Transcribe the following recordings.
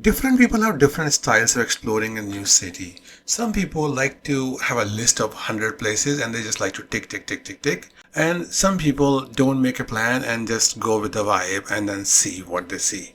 Different people have different styles of exploring a new city. Some people like to have a list of 100 places and they just like to tick, tick, tick, tick, tick. And some people don't make a plan and just go with the vibe and then see what they see.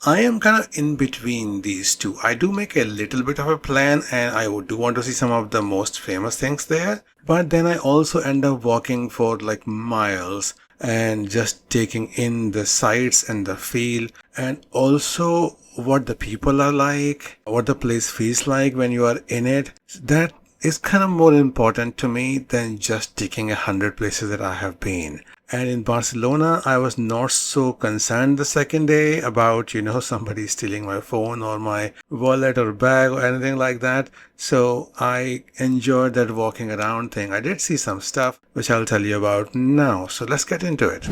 I am kind of in between these two. I do make a little bit of a plan and I do want to see some of the most famous things there. But then I also end up walking for like miles and just taking in the sights and the feel and also what the people are like, what the place feels like when you are in it. That is kind of more important to me than just ticking 100 places that I have been. And in Barcelona, I was not so concerned the second day about, somebody stealing my phone or my wallet or bag or anything like that. So I enjoyed that walking around thing. I did see some stuff, which I'll tell you about now. So let's get into it.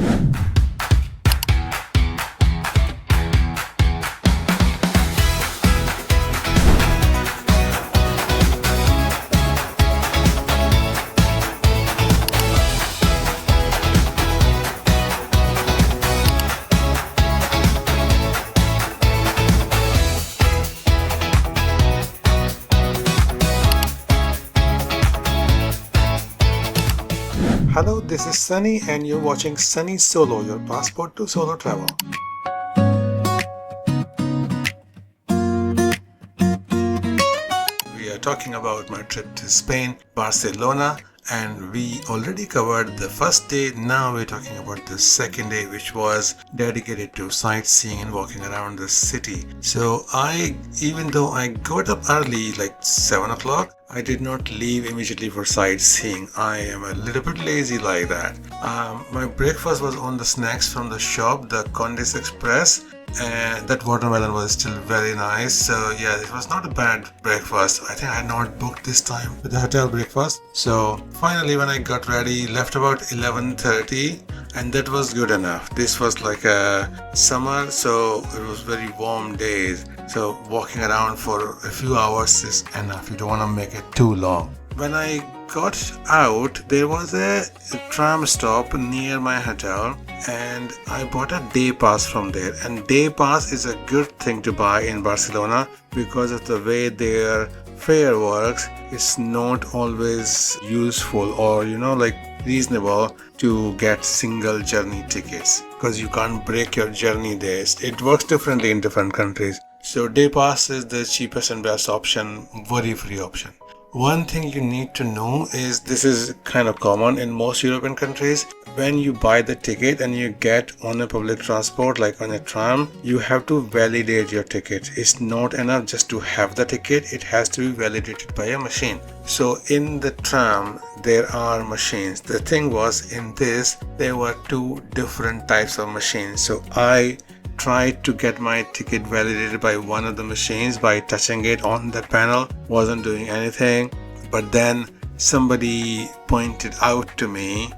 Hello, this is Sunny and you're watching Sunny Solo, your passport to solo travel. We are talking about my trip to Spain, Barcelona, and we already covered the first day. Now we're talking about the second day, which was dedicated to sightseeing and walking around the city. So even though I got up early, like 7 o'clock, I did not leave immediately for sightseeing. I am a little bit lazy like that. My breakfast was on the snacks from the shop, the Condis Express, and that watermelon was still very nice. So yeah, it was not a bad breakfast. I think I had not booked this time with the hotel breakfast. So finally when I got ready, left about 11:30, and that was good enough. This was like a summer, so it was very warm days. So walking around for a few hours is enough. You don't want to make it too long. When I got out, there was a tram stop near my hotel and I bought a day pass from there. And day pass is a good thing to buy in Barcelona because of the way their fare works. It's not always useful or reasonable to get single journey tickets because you can't break your journey there. It works differently in different countries. So day pass is the cheapest and best option, worry-free option. One thing you need to know is this is kind of common in most European countries. When you buy the ticket and you get on a public transport like on a tram, you have to validate your ticket. It's not enough just to have the ticket, it has to be validated by a machine. So in the tram there are machines. The thing was, in this there were two different types of machines. So I tried to get my ticket validated by one of the machines by touching it on that panel. Wasn't doing anything, but then somebody pointed out to me,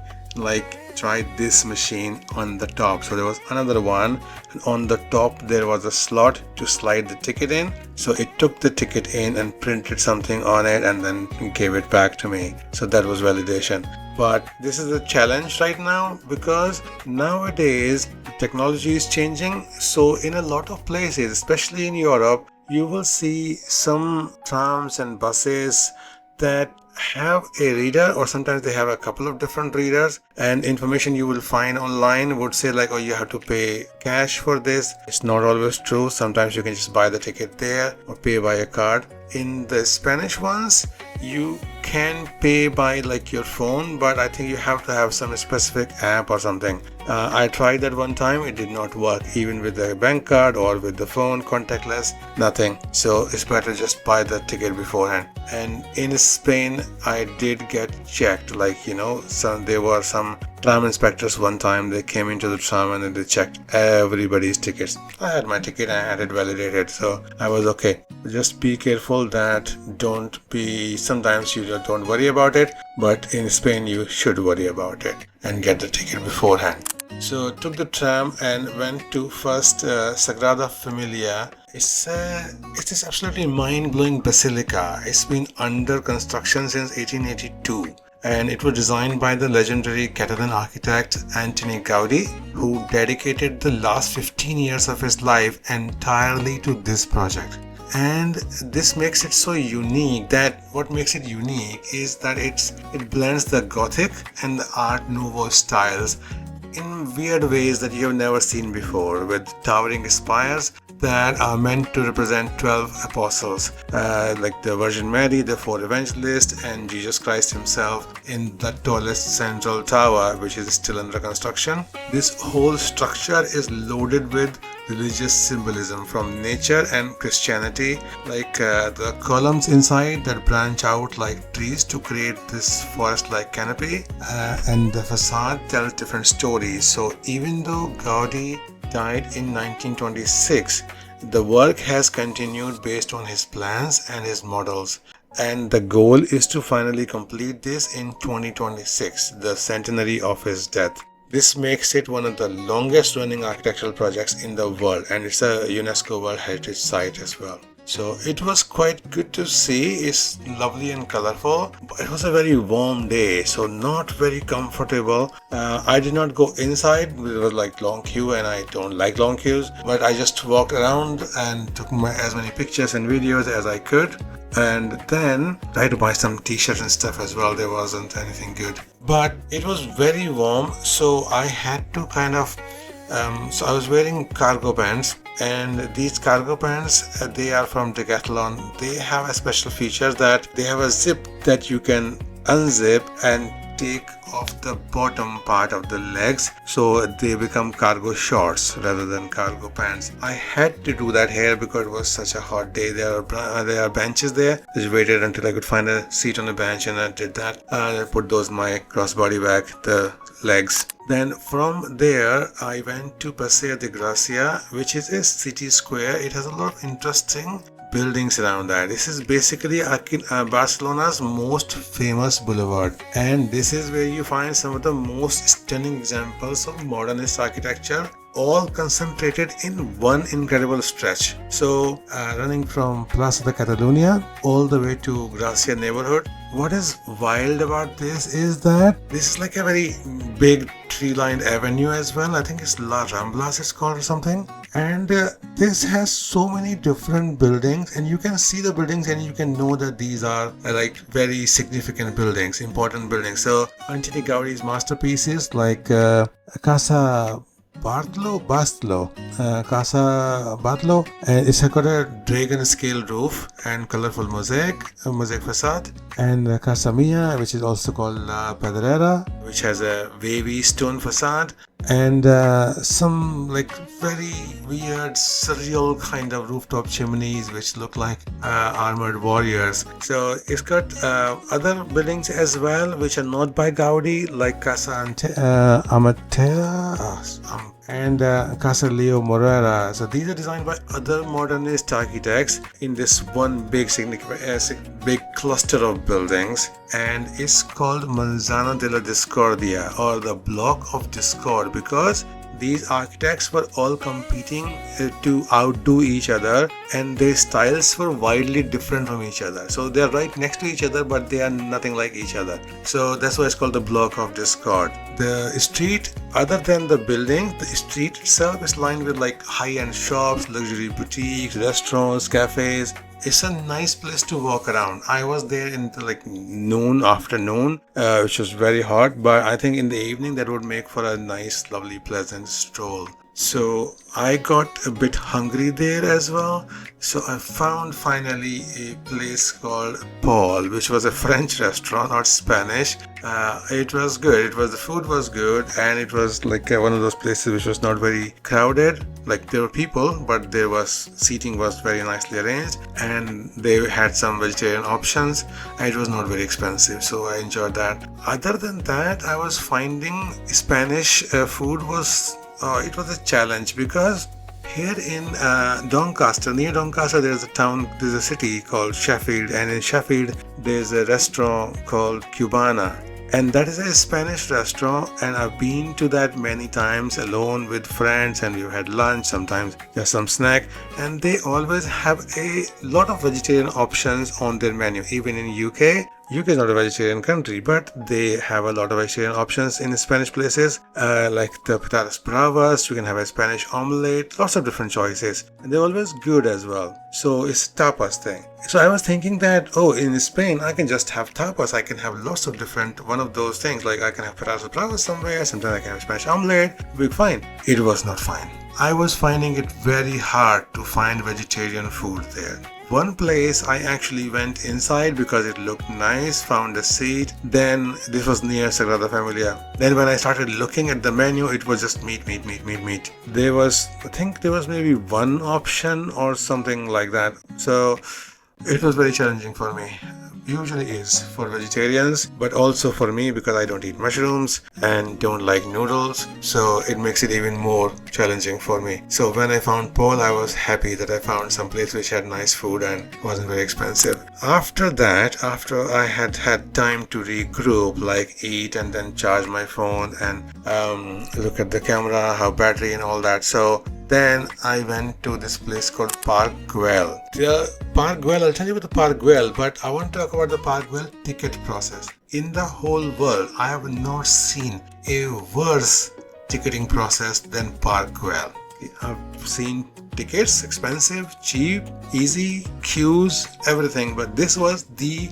try this machine on the top. So there was another one, and on the top there was a slot to slide the ticket in. So it took the ticket in and printed something on it and then gave it back to me. So that was validation. But this is a challenge right now because nowadays technology is changing. So in a lot of places, especially in Europe, you will see some trams and buses that have a reader, or sometimes they have a couple of different readers, and information you will find online would say oh, you have to pay cash for this. It's not always true. Sometimes you can just buy the ticket there or pay by a card. In the Spanish ones, you can pay by your phone, but I think you have to have some specific app or something. I tried that one time, it did not work even with the bank card or with the phone, contactless, nothing. So it's better just buy the ticket beforehand. And in Spain, I did get checked, there were some tram inspectors one time. They came into the tram and then they checked everybody's tickets. I had my ticket and I had it validated, so I was okay. Just be careful that sometimes you don't worry about it, but in Spain you should worry about it and get the ticket beforehand. So took the tram and went to first Sagrada Familia. It's this absolutely mind-blowing basilica. It's been under construction since 1882. and it was designed by the legendary Catalan architect Antoni Gaudí, who dedicated the last 15 years of his life entirely to this project. And this makes it so unique. That what makes it unique is that it blends the Gothic and the Art Nouveau styles in weird ways that you have never seen before, with towering spires that are meant to represent 12 apostles, like the Virgin Mary, the four evangelists, and Jesus Christ himself in the tallest central tower, which is still under construction. This whole structure is loaded with religious symbolism from nature and Christianity, like the columns inside that branch out like trees to create this forest-like canopy, and the facade tells different stories. So even though Gaudi died in 1926, the work has continued based on his plans and his models, and the goal is to finally complete this in 2026, the centenary of his death. This makes it one of the longest running architectural projects in the world, and it's a UNESCO World Heritage Site as well. So it was quite good to see. It's lovely and colorful, but it was a very warm day, so not very comfortable. I did not go inside. It was like long queue, and I don't like long queues, but I just walked around and took as many pictures and videos as I could. And then tried to buy some t-shirts and stuff as well. There wasn't anything good, but it was very warm, so I had to kind of so I was wearing cargo pants, and these cargo pants, they are from Decathlon. They have a special feature that they have a zip that you can unzip and take off the bottom part of the legs, so they become cargo shorts rather than cargo pants. I had to do that here because it was such a hot day. There are benches there. I just waited until I could find a seat on a bench, and I did that. I put those my crossbody bag, the legs. Then from there I went to Paseo de Gracia, which is a city square. It has a lot of interesting buildings around that. This is basically Barcelona's most famous boulevard, and this is where you find some of the most stunning examples of modernist architecture, all concentrated in one incredible stretch. So running from Plaza de Catalunya all the way to Gracia neighborhood. What is wild about this is that this is like a very big tree-lined avenue as well. I think it's La Ramblas it's called or something. And this has so many different buildings, and you can see the buildings and you can know that these are like very significant buildings, important buildings. So Antoni Gaudi's masterpieces like Casa Casa Bartolo, and it's got a dragon scale roof and colorful mosaic facade, and Casa Mia, which is also called La Pedrera, which has a wavy stone facade, and some like very weird surreal kind of rooftop chimneys which look like armored warriors. So it's got other buildings as well which are not by Gaudi, like Casa Amatea and Casa Leo Morera. So these are designed by other modernist architects in this one big big cluster of buildings, and it's called Manzana de la Discordia, or the Block of Discord, because these architects were all competing to outdo each other, and their styles were widely different from each other. So they are right next to each other, but they are nothing like each other. So that's why it's called the Block of Discord. The street, other than the building, the street itself is lined with like high-end shops, luxury boutiques, restaurants, cafes. It's a nice place to walk around. I was there in the afternoon, which was very hot, but I think in the evening that would make for a nice, lovely, pleasant stroll. So I got a bit hungry there as well. So I found finally a place called Paul, which was a French restaurant, not Spanish. It was good. The food was good, and it was like one of those places which was not very crowded. Like there were people, but seating was very nicely arranged, and they had some vegetarian options, and it was not very expensive. So I enjoyed that. Other than that, I was finding Spanish food was it was a challenge, because here in Doncaster, near Doncaster, there's a city called Sheffield, and in Sheffield there's a restaurant called Cubana, and that is a Spanish restaurant, and I've been to that many times alone with friends, and we've had lunch, sometimes just some snack, and they always have a lot of vegetarian options on their menu. Even in UK, UK is not a vegetarian country, but they have a lot of vegetarian options in Spanish places, like the patatas bravas. You can have a Spanish omelette, lots of different choices, and they're always good as well. So it's a tapas thing. So I was thinking that, oh, in Spain I can just have tapas. I can have lots of different one of those things. Like I can have patatas bravas somewhere. Sometimes I can have Spanish omelette. It'll be fine. It was not fine. I was finding it very hard to find vegetarian food there. One place I actually went inside because it looked nice, found a seat. Then this was near Sagrada Familia. Then when I started looking at the menu, it was just meat. There was, I think there was maybe one option or something like that. So it was very challenging for me. Usually is for vegetarians, but also for me because I don't eat mushrooms and don't like noodles, so it makes it even more challenging for me. So when I found Paul, I was happy that I found some place which had nice food and wasn't very expensive. After that, after I had time to regroup, like eat and then charge my phone and look at the camera, how battery and all that, so then I went to this place called Park Güell. Park Güell, I'll tell you about the Park Güell, but I want to talk about the Park Güell ticket process. In the whole world, I have not seen a worse ticketing process than Park Güell. I've seen tickets, expensive, cheap, easy, queues, everything, but this was the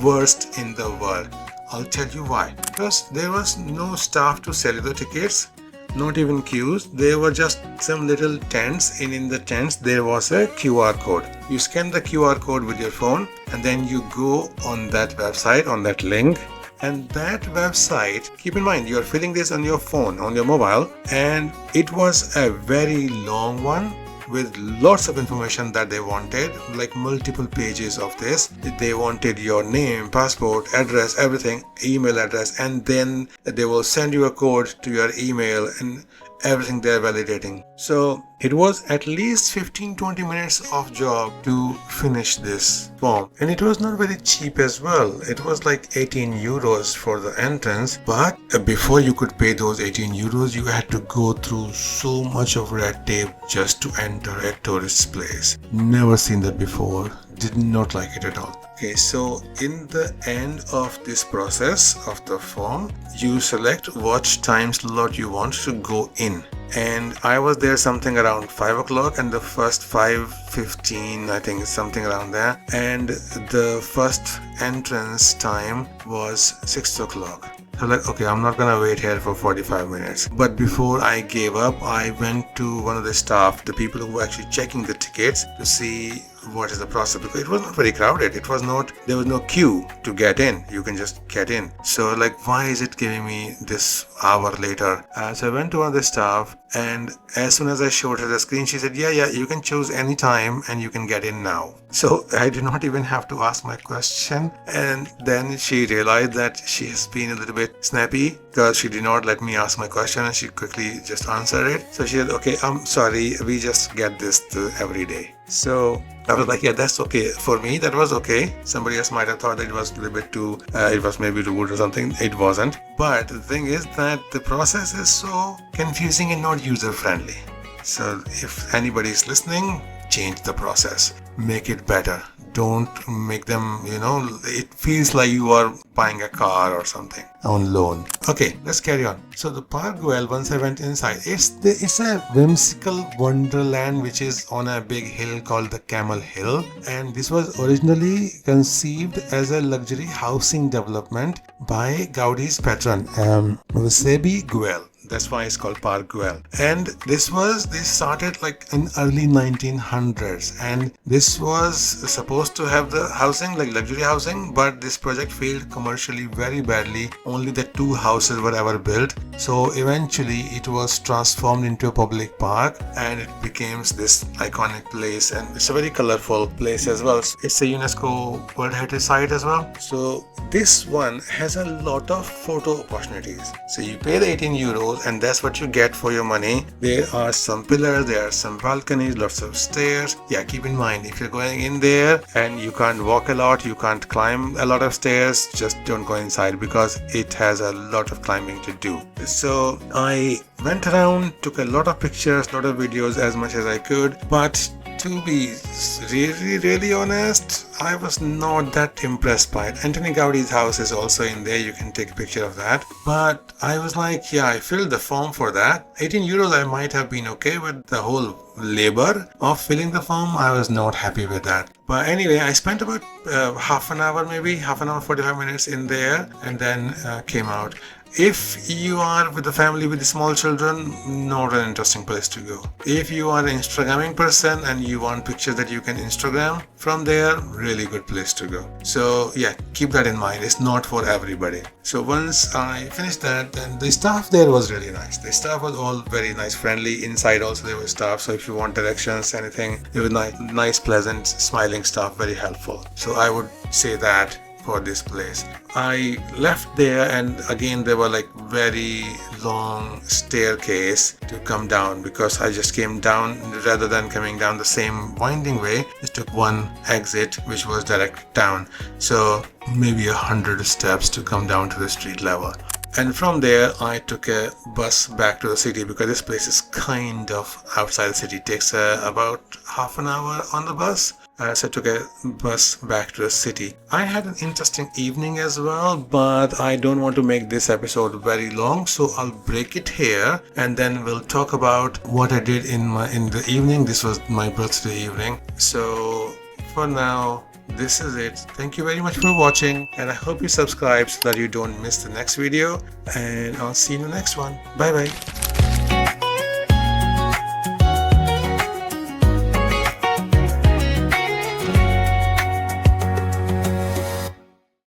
worst in the world. I'll tell you why. Because there was no staff to sell you the tickets. Not even queues, there were just some little tents. In the tents there was a QR code. You scan the QR code with your phone and then you go on that website, on that link, and that website, keep in mind you are filling this on your phone, on your mobile, and it was a very long one with lots of information that they wanted, like multiple pages of this. They wanted your name, passport, address, everything, email address, and then they will send you a code to your email and everything they're validating. So it was at least 15-20 minutes of job to finish this form, and it was not very cheap as well. It was like 18 euros for the entrance, but before you could pay those 18 euros you had to go through so much of red tape just to enter a tourist place. Never seen that before, did not like it at all. Okay, so in the end of this process of the form, you select what time slot you want to go in. And I was there something around 5 o'clock and the first 5:15, I think something around there. And the first entrance time was 6 o'clock. So like, okay, I'm not gonna wait here for 45 minutes. But before I gave up, I went to one of the staff, the people who were actually checking the tickets, to see what is the process, because it was not very crowded. There was no queue to get in. You can just get in. So like, why is it giving me this hour later? So I went to one of the staff, and as soon as I showed her the screen, she said, yeah, you can choose any time and you can get in now. So I did not even have to ask my question. And then she realized that she has been a little bit snappy because she did not let me ask my question and she quickly just answered it. So she said, okay, I'm sorry, we just get this every day. So I was like, yeah, that's okay. For me, that was okay. Somebody else might have thought that it was a little bit too, it was maybe rude or something. It wasn't. But the thing is that the process is so confusing and not user-friendly. So if anybody is listening, change the process. Make it better. Don't make them, it feels like you are buying a car or something on loan. Okay, let's carry on. So the Park Güell, once I went inside, it's a whimsical wonderland which is on a big hill called the Camel Hill, and this was originally conceived as a luxury housing development by Gaudi's patron, Josep Güell. That's why it's called Park Güell. And this started like in early 1900s, and this was supposed to have the housing, like luxury housing, but this project failed commercially very badly. Only the 2 houses were ever built. So eventually it was transformed into a public park and it became this iconic place, and it's a very colorful place as well. It's a UNESCO World Heritage Site as well. So this one has a lot of photo opportunities. So you pay the 18 euros and that's what you get for your money. There are some pillars, there are some balconies, lots of stairs. Yeah, keep in mind, if you're going in there and you can't walk a lot, you can't climb a lot of stairs, just don't go inside because it has a lot of climbing to do. So I went around, took a lot of pictures, lot of videos, as much as I could, but To be really honest, I was not that impressed by it. Anthony Gaudi's house is also in there. You can take a picture of that. But I was like, yeah, I filled the form for that. 18 euros, I might have been okay, but the whole labor of filling the form, I was not happy with that. But anyway, I spent about half an hour, maybe half an hour, 45 minutes in there, and then came out. If you are with a family with small children, not an interesting place to go. If you are an Instagramming person and you want pictures that you can Instagram from there, really good place to go. So yeah, keep that in mind. It's not for everybody. So once I finished that, then the staff there was really nice. The staff was all very nice, friendly. Inside also there was staff. So if you want directions, anything, it was nice, pleasant, smiling staff, very helpful. So I would say that for this place. I left there, and again there were like very long staircase to come down, because I just came down rather than coming down the same winding way. Just took one exit which was direct down, so maybe 100 steps to come down to the street level. And from there I took a bus back to the city, because this place is kind of outside the city. It takes about half an hour on the bus. So I took a bus back to the city. I had an interesting evening as well, but I don't want to make this episode very long, so I'll break it here and then we'll talk about what I did in the evening. This was my birthday evening. So for now, this is it. Thank you very much for watching, and I hope you subscribe so that you don't miss the next video, and I'll see you in the next one. Bye bye.